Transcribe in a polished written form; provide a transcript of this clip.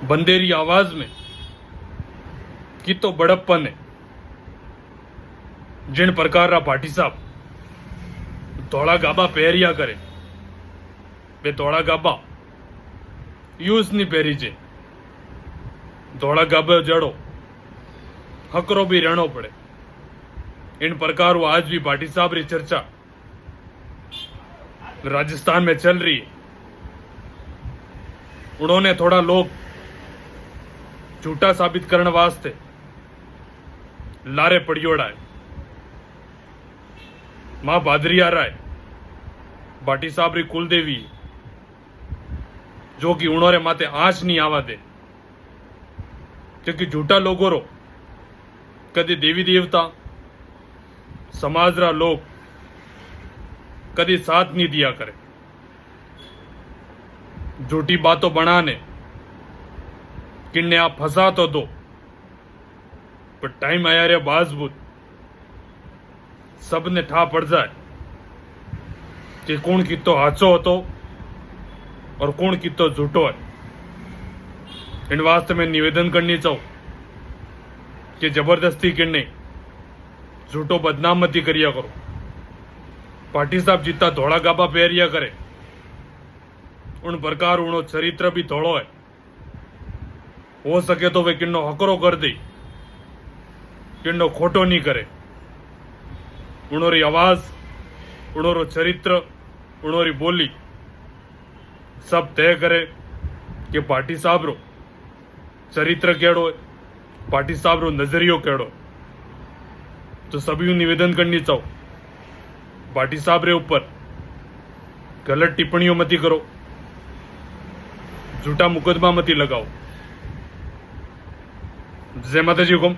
बंदेरी आवाज में की तो बड़प्पन है जिन प्रकार पाटी साहब धोड़ा गाबा पहरिया करे बे धोड़ा गाबा यूज नहीं पहरी जे धोड़ा गाबे जड़ो हकरो भी रहनो पड़े। इन प्रकार वो आज भी पाटी साहब री चर्चा राजस्थान में चल रही है। उन्होंने थोड़ा लोग झूठा साबित करने वास्ते लारे पड़ियोड़ा है। मां भादरिया राय भाटी साहब री कुलदेवी जो कि उन्होंने माते आंच नहीं आवा दे, क्योंकि झूठा लोगों रो कदी देवी देवता समाज रा लोग कदी साथ नहीं दिया करे। झूठी बातों बनाने किन्ने आप फंसा तो दो, पर टाइम आया रे बाजबूत सबने ठा पड़ जाए कि कौन कितो हाचो होतो और कौन कितो झूठो है। इन वास्ते में निवेदन करनी चाहूं कि जबरदस्ती किन्ने झूठो बदनाम मती करिया करो। पाटी साहब जितना धोड़ा गाबा पहरिया करे उन प्रकार उनो चरित्र भी धोड़ो है। हो सके तो वे किन्नो हकरो कर दे, किन्नो खोटो नहीं करे। उनोरी आवाज, उनोरो चरित्र, उनोरी बोली सब तय करे कि पाटी साहब रो चरित्र केड़ो है, पाटी साहब रो नजरियो केड़ो। तो सभी निवेदन करनी चाहो पाटी साहब रे ऊपर गलत टिप्पणियों मती करो, झूठा मुकदमा मती लगाओ। जय माता जी हुकुम।